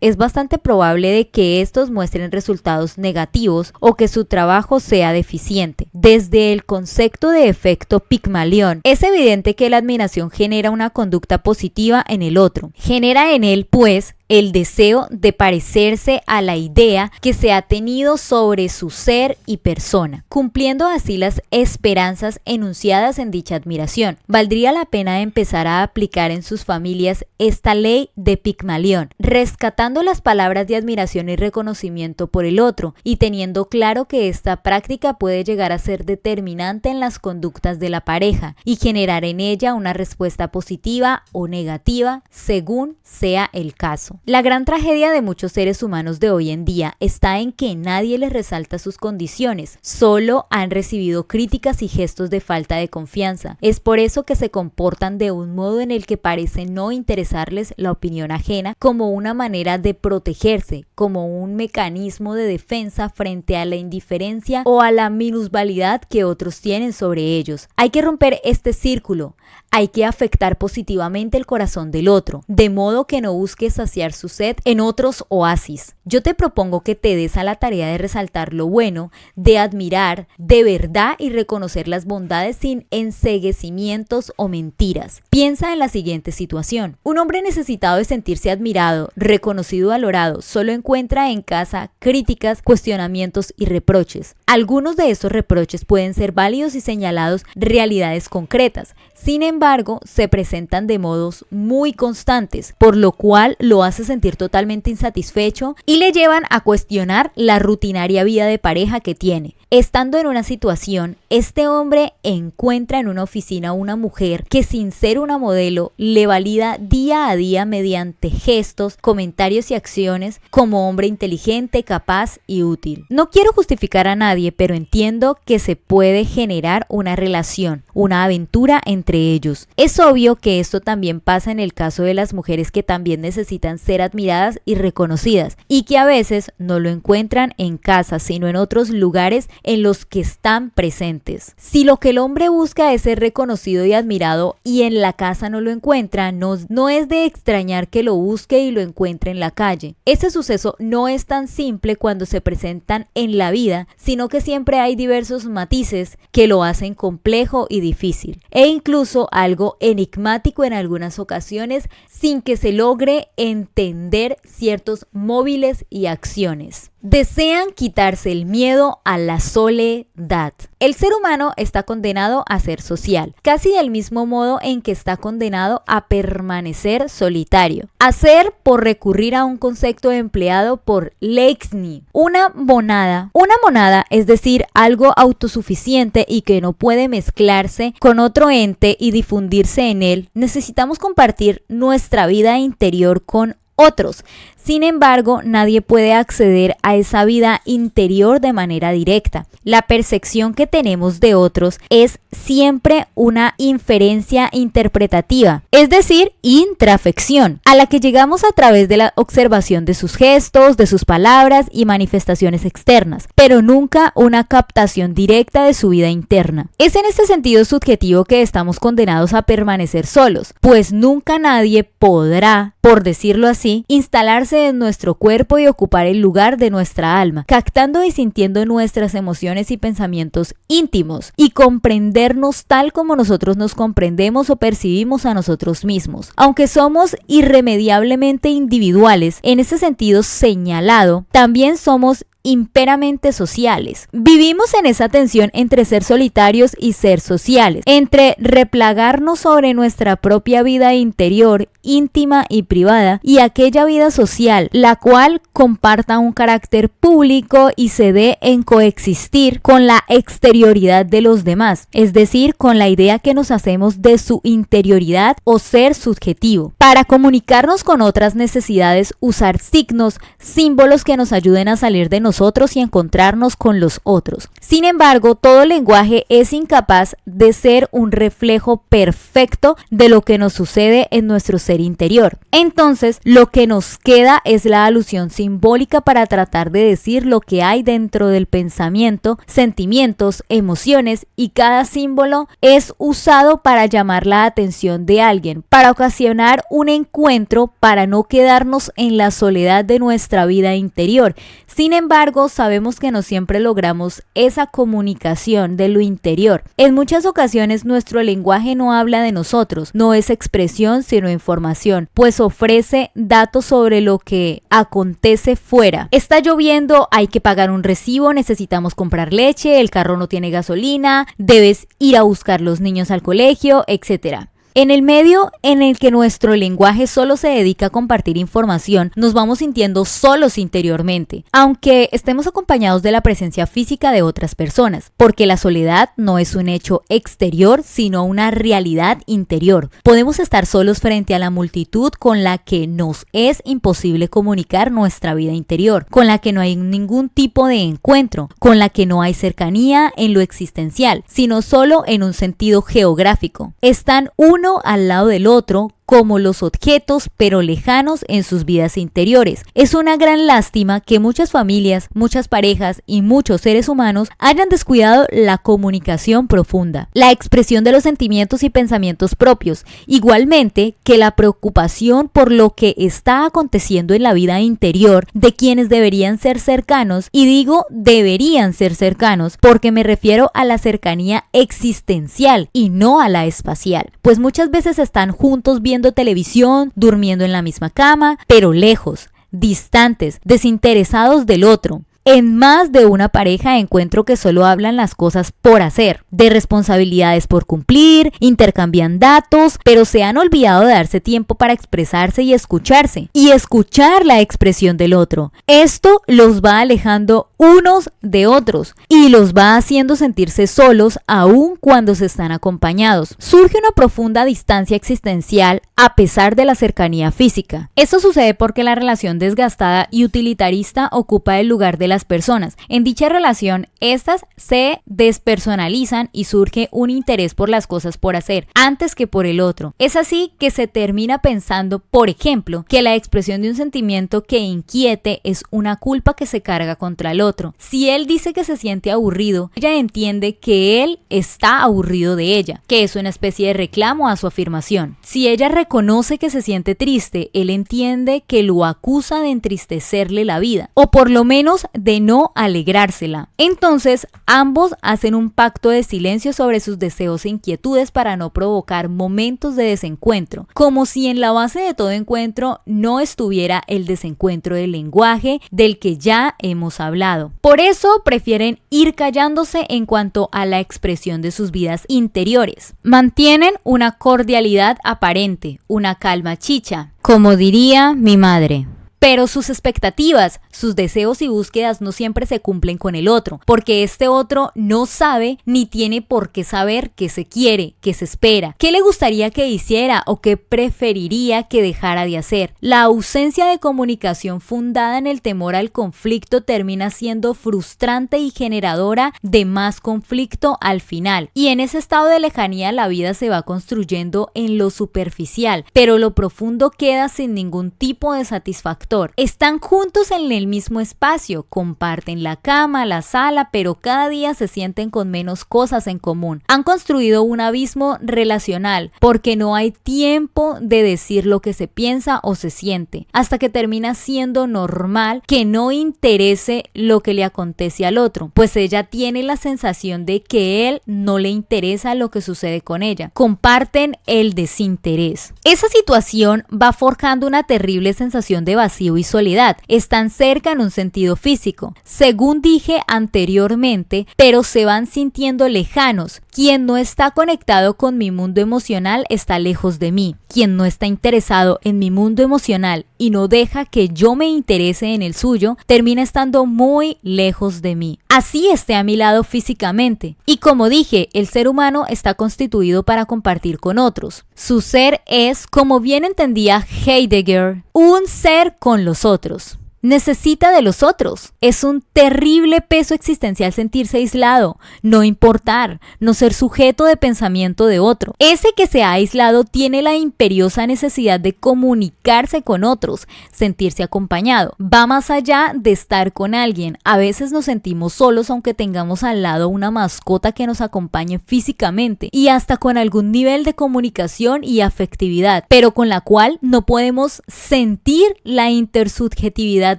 es bastante probable de que estos muestren resultados negativos o que su trabajo sea deficiente. Desde el concepto de efecto Pigmalión, es evidente que la admiración genera una conducta positiva en el otro. Genera en él, pues, el deseo de parecerse a la idea que se ha tenido sobre su ser y persona, cumpliendo así las esperanzas enunciadas en dicha admiración. Valdría la pena empezar a aplicar en sus familias esta ley de Pigmalión, rescatando las palabras de admiración y reconocimiento por el otro y teniendo claro que esta práctica puede llegar a ser determinante en las conductas de la pareja y generar en ella una respuesta positiva o negativa según sea el caso. La gran tragedia de muchos seres humanos de hoy en día está en que nadie les resalta sus condiciones, solo han recibido críticas y gestos de falta de confianza. Es por eso que se comportan de un modo en el que parece no interesarles la opinión ajena, como una manera de protegerse, como un mecanismo de defensa frente a la indiferencia o a la minusvalidad que otros tienen sobre ellos. Hay que romper este círculo. Hay que afectar positivamente el corazón del otro, de modo que no busque saciar saciar su sed en otros oasis. Yo te propongo que te des a la tarea de resaltar lo bueno, de admirar de verdad y reconocer las bondades sin enceguecimientos o mentiras. Piensa en la siguiente situación. Un hombre necesitado de sentirse admirado, reconocido y valorado, solo encuentra en casa críticas, cuestionamientos y reproches. Algunos de estos reproches pueden ser válidos y señalados realidades concretas. Sin embargo, se presentan de modos muy constantes, por lo cual lo hace sentir totalmente insatisfecho y le llevan a cuestionar la rutinaria vida de pareja que tiene. Estando en una situación, este hombre encuentra en una oficina una mujer que, sin ser una modelo, le valida día a día mediante gestos, comentarios y acciones como hombre inteligente, capaz y útil. No quiero justificar a nadie, pero entiendo que se puede generar una relación, una aventura entre ellos. Es obvio que esto también pasa en el caso de las mujeres que también necesitan ser admiradas y reconocidas y que a veces no lo encuentran en casa, sino en otros lugares en los que están presentes. Si lo que el hombre busca es ser reconocido y admirado y en la casa no lo encuentra, no es de extrañar que lo busque y lo encuentre en la calle. Este suceso no es tan simple cuando se presentan en la vida, sino que siempre hay diversos matices que lo hacen complejo y difícil, e incluso algo enigmático en algunas ocasiones sin que se logre entender ciertos móviles y acciones. Desean quitarse el miedo a la soledad. El ser humano está condenado a ser social, casi del mismo modo en que está condenado a permanecer solitario. Hacer por recurrir a un concepto empleado por Leixny, una monada. Una monada, es decir, algo autosuficiente y que no puede mezclarse con otro ente y difundirse en él. Necesitamos compartir nuestra vida interior con otros. Sin embargo, nadie puede acceder a esa vida interior de manera directa. La percepción que tenemos de otros es siempre una inferencia interpretativa, es decir, intrafección, a la que llegamos a través de la observación de sus gestos, de sus palabras y manifestaciones externas, pero nunca una captación directa de su vida interna. Es en este sentido subjetivo que estamos condenados a permanecer solos, pues nunca nadie podrá, por decirlo así, instalarse en nuestro cuerpo y ocupar el lugar de nuestra alma, captando y sintiendo nuestras emociones y pensamientos íntimos y comprendernos tal como nosotros nos comprendemos o percibimos a nosotros mismos. Aunque somos irremediablemente individuales, en este sentido señalado, también somos imperamente sociales. Vivimos en esa tensión entre ser solitarios y ser sociales, entre replagarnos sobre nuestra propia vida interior, íntima y privada, y aquella vida social, la cual comparta un carácter público y se dé en coexistir con la exterioridad de los demás, es decir, con la idea que nos hacemos de su interioridad o ser subjetivo. Para comunicarnos con otras necesidades, usar signos, símbolos que nos ayuden a salir de nosotros y encontrarnos con los otros. Sin embargo, todo lenguaje es incapaz de ser un reflejo perfecto de lo que nos sucede en nuestro ser interior. Entonces, lo que nos queda es la alusión simbólica para tratar de decir lo que hay dentro del pensamiento, sentimientos, emociones, y cada símbolo es usado para llamar la atención de alguien, para ocasionar un encuentro, para no quedarnos en la soledad de nuestra vida interior. Sin embargo, sabemos que no siempre logramos esa comunicación de lo interior. En muchas ocasiones nuestro lenguaje no habla de nosotros, no es expresión sino información, pues ofrece datos sobre lo que acontece fuera. Está lloviendo, hay que pagar un recibo, necesitamos comprar leche, el carro no tiene gasolina, debes ir a buscar los niños al colegio, etc. En el medio en el que nuestro lenguaje solo se dedica a compartir información, nos vamos sintiendo solos interiormente, aunque estemos acompañados de la presencia física de otras personas, porque la soledad no es un hecho exterior, sino una realidad interior. Podemos estar solos frente a la multitud con la que nos es imposible comunicar nuestra vida interior, con la que no hay ningún tipo de encuentro, con la que no hay cercanía en lo existencial, sino solo en un sentido geográfico. Están uno al lado del otro, como los objetos, pero lejanos en sus vidas interiores. Es una gran lástima que muchas familias, muchas parejas y muchos seres humanos hayan descuidado la comunicación profunda, la expresión de los sentimientos y pensamientos propios, igualmente que la preocupación por lo que está aconteciendo en la vida interior de quienes deberían ser cercanos, y digo deberían ser cercanos porque me refiero a la cercanía existencial y no a la espacial, pues muchas veces están juntos viendo televisión, durmiendo en la misma cama, pero lejos, distantes, desinteresados del otro. En más de una pareja encuentro que solo hablan las cosas por hacer, de responsabilidades por cumplir, intercambian datos, pero se han olvidado de darse tiempo para expresarse y escuchar la expresión del otro. Esto los va alejando unos de otros y los va haciendo sentirse solos aun cuando se están acompañados. Surge una profunda distancia existencial a pesar de la cercanía física. Esto sucede porque la relación desgastada y utilitarista ocupa el lugar de las personas. En dicha relación, estas se despersonalizan y surge un interés por las cosas por hacer antes que por el otro. Es así que se termina pensando, por ejemplo, que la expresión de un sentimiento que inquiete es una culpa que se carga contra el otro. Si él dice que se siente aburrido, ella entiende que él está aburrido de ella, que es una especie de reclamo a su afirmación. Si ella reconoce que se siente triste, él entiende que lo acusa de entristecerle la vida, o por lo menos de no alegrársela. Entonces, ambos hacen un pacto de silencio sobre sus deseos e inquietudes para no provocar momentos de desencuentro, como si en la base de todo encuentro no estuviera el desencuentro del lenguaje del que ya hemos hablado. Por eso prefieren ir callándose en cuanto a la expresión de sus vidas interiores. Mantienen una cordialidad aparente, una calma chicha, como diría mi madre. Pero sus expectativas, sus deseos y búsquedas no siempre se cumplen con el otro, porque este otro no sabe ni tiene por qué saber qué se quiere, qué se espera, qué le gustaría que hiciera o qué preferiría que dejara de hacer. La ausencia de comunicación fundada en el temor al conflicto termina siendo frustrante y generadora de más conflicto al final. Y en ese estado de lejanía la vida se va construyendo en lo superficial, pero lo profundo queda sin ningún tipo de satisfacción. Están juntos en el mismo espacio, comparten la cama, la sala, pero cada día se sienten con menos cosas en común. Han construido un abismo relacional porque no hay tiempo de decir lo que se piensa o se siente, hasta que termina siendo normal que no interese lo que le acontece al otro, pues ella tiene la sensación de que él no le interesa lo que sucede con ella. Comparten el desinterés. Esa situación va forjando una terrible sensación de vacío y soledad. Están cerca en un sentido físico, según dije anteriormente, pero se van sintiendo lejanos. Quien no está conectado con mi mundo emocional está lejos de mí. Quien no está interesado en mi mundo emocional y no deja que yo me interese en el suyo, termina estando muy lejos de mí. Así esté a mi lado físicamente. Y como dije, el ser humano está constituido para compartir con otros. Su ser es, como bien entendía Heidegger, un ser con los otros. Necesita de los otros. Es un terrible peso existencial sentirse aislado, no importar, no ser sujeto de pensamiento de otro. Ese que se ha aislado tiene la imperiosa necesidad de comunicarse con otros, sentirse acompañado. Va más allá de estar con alguien. A veces nos sentimos solos aunque tengamos al lado una mascota que nos acompañe físicamente y hasta con algún nivel de comunicación y afectividad, pero con la cual no podemos sentir la intersubjetividad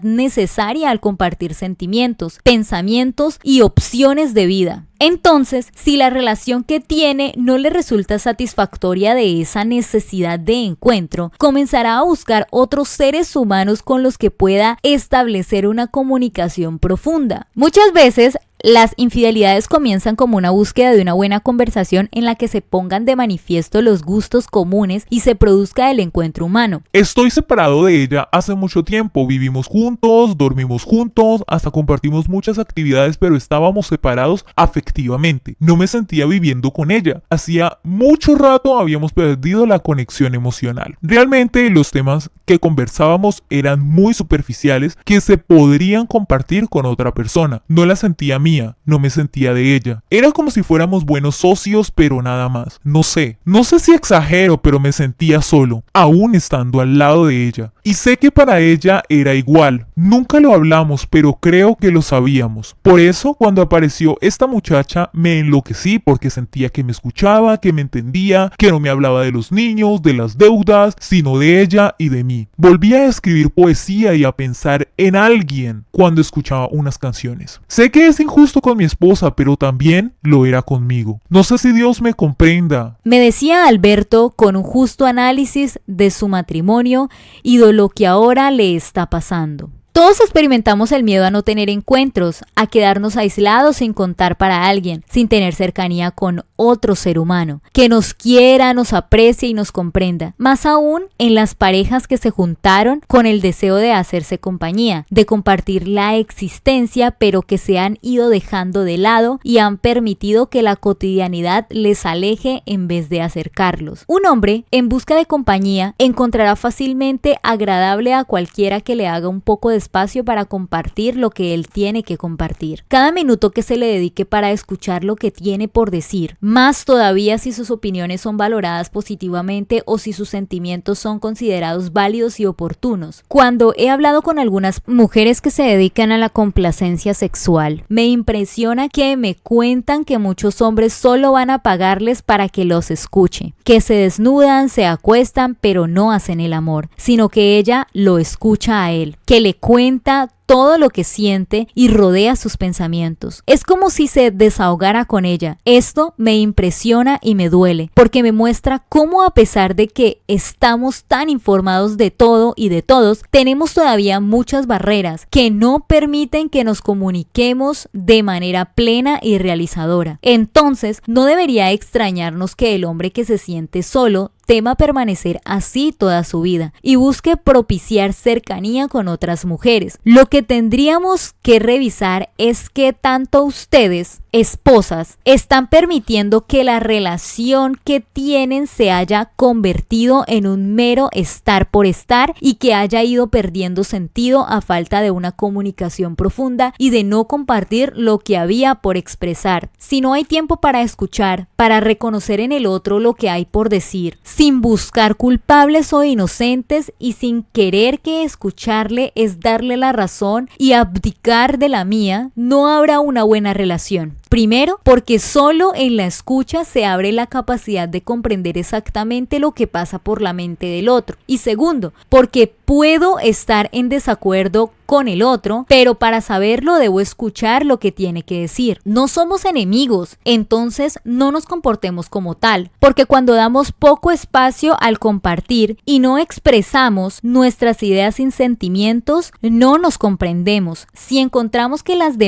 necesaria al compartir sentimientos, pensamientos y opciones de vida. Entonces, si la relación que tiene no le resulta satisfactoria de esa necesidad de encuentro, comenzará a buscar otros seres humanos con los que pueda establecer una comunicación profunda. Muchas veces, las infidelidades comienzan como una búsqueda de una buena conversación en la que se pongan de manifiesto los gustos comunes y se produzca el encuentro humano. Estoy separado de ella hace mucho tiempo, vivimos juntos, dormimos juntos, hasta compartimos muchas actividades, pero estábamos separados afectivamente. No me sentía viviendo con ella. Hacía mucho rato habíamos perdido la conexión emocional. Realmente los temas que conversábamos eran muy superficiales que se podrían compartir con otra persona. No la sentía mía, no me sentía de ella. Era como si fuéramos buenos socios, pero nada más. No sé si exagero, pero me sentía solo, aún estando al lado de ella. Y sé que para ella era igual. Nunca lo hablamos, pero creo que lo sabíamos. Por eso, cuando apareció esta muchacha, me enloquecí porque sentía que me escuchaba, que me entendía, que no me hablaba de los niños, de las deudas, sino de ella y de mí. Volví a escribir poesía y a pensar en alguien cuando escuchaba unas canciones. Sé que es injusto con mi esposa, pero también lo era conmigo. No sé si Dios me comprenda. Me decía Alberto con un justo análisis de su matrimonio y de lo que ahora le está pasando. Todos experimentamos el miedo a no tener encuentros, a quedarnos aislados sin contar para alguien, sin tener cercanía con otro ser humano, que nos quiera, nos aprecie y nos comprenda. Más aún en las parejas que se juntaron con el deseo de hacerse compañía, de compartir la existencia, pero que se han ido dejando de lado y han permitido que la cotidianidad les aleje en vez de acercarlos. Un hombre en busca de compañía encontrará fácilmente agradable a cualquiera que le haga un poco de espacio para compartir lo que él tiene que compartir. Cada minuto que se le dedique para escuchar lo que tiene por decir, más todavía si sus opiniones son valoradas positivamente o si sus sentimientos son considerados válidos y oportunos. Cuando he hablado con algunas mujeres que se dedican a la complacencia sexual, me impresiona que me cuentan que muchos hombres solo van a pagarles para que los escuche, que se desnudan, se acuestan, pero no hacen el amor, sino que ella lo escucha a él, que le cuenta todo lo que siente y rodea sus pensamientos. Es como si se desahogara con ella. Esto me impresiona y me duele, porque me muestra cómo a pesar de que estamos tan informados de todo y de todos, tenemos todavía muchas barreras que no permiten que nos comuniquemos de manera plena y realizadora. Entonces, no debería extrañarnos que el hombre que se siente solo tema permanecer así toda su vida y busque propiciar cercanía con otras mujeres. Lo que tendríamos que revisar es qué tanto ustedes, esposas, están permitiendo que la relación que tienen se haya convertido en un mero estar por estar y que haya ido perdiendo sentido a falta de una comunicación profunda y de no compartir lo que había por expresar. Si no hay tiempo para escuchar, para reconocer en el otro lo que hay por decir, sin buscar culpables o inocentes y sin querer que escucharle es darle la razón y abdicar de la mía, no habrá una buena relación. Primero, porque solo en la escucha se abre la capacidad de comprender exactamente lo que pasa por la mente del otro. Y segundo, porque puedo estar en desacuerdo con el otro, pero para saberlo debo escuchar lo que tiene que decir. No somos enemigos, entonces no nos comportemos como tal, porque cuando damos poco espacio al compartir y no expresamos nuestras ideas sin sentimientos, no nos comprendemos. Si encontramos que los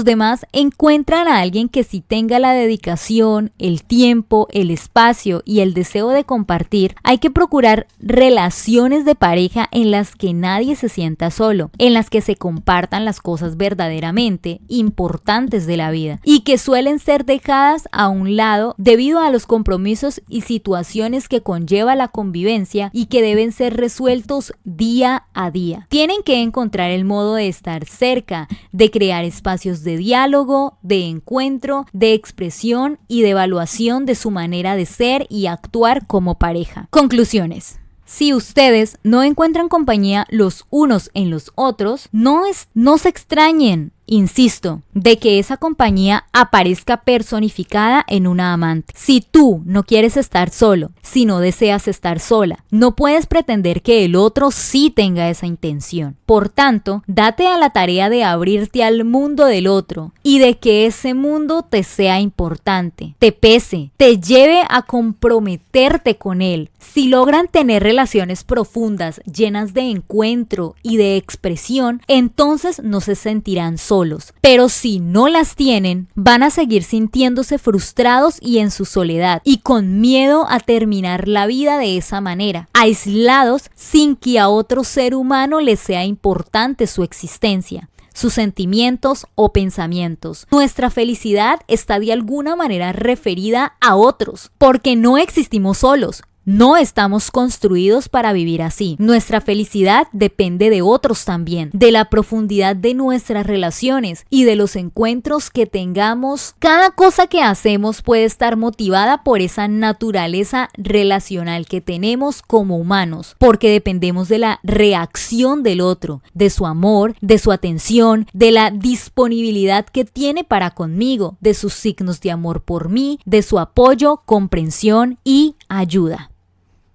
demás encuentran a alguien que sí tenga la dedicación, el tiempo, el espacio y el deseo de compartir, hay que procurar relaciones de pareja en las que nadie se sienta solo, en las que se compartan las cosas verdaderamente importantes de la vida y que suelen ser dejadas a un lado debido a los compromisos y situaciones que conlleva la convivencia y que deben ser resueltos día a día. Tienen que encontrar el modo de estar cerca, de crear espacios de diálogo, de encuentro, de expresión y de evaluación de su manera de ser y actuar como pareja. Conclusiones. Si ustedes no encuentran compañía los unos en los otros, no se extrañen, insisto, de que esa compañía aparezca personificada en una amante. Si tú no quieres estar solo, si no deseas estar sola, no puedes pretender que el otro sí tenga esa intención. Por tanto, date a la tarea de abrirte al mundo del otro y de que ese mundo te sea importante, te pese, te lleve a comprometerte con él. Si logran tener relaciones profundas, llenas de encuentro y de expresión, entonces no se sentirán solos. Pero si no las tienen, van a seguir sintiéndose frustrados y en su soledad y con miedo a terminar la vida de esa manera, aislados sin que a otro ser humano les sea importante su existencia, sus sentimientos o pensamientos. Nuestra felicidad está de alguna manera referida a otros, porque no existimos solos. No estamos construidos para vivir así. Nuestra felicidad depende de otros también, de la profundidad de nuestras relaciones y de los encuentros que tengamos. Cada cosa que hacemos puede estar motivada por esa naturaleza relacional que tenemos como humanos, porque dependemos de la reacción del otro, de su amor, de su atención, de la disponibilidad que tiene para conmigo, de sus signos de amor por mí, de su apoyo, comprensión y ayuda.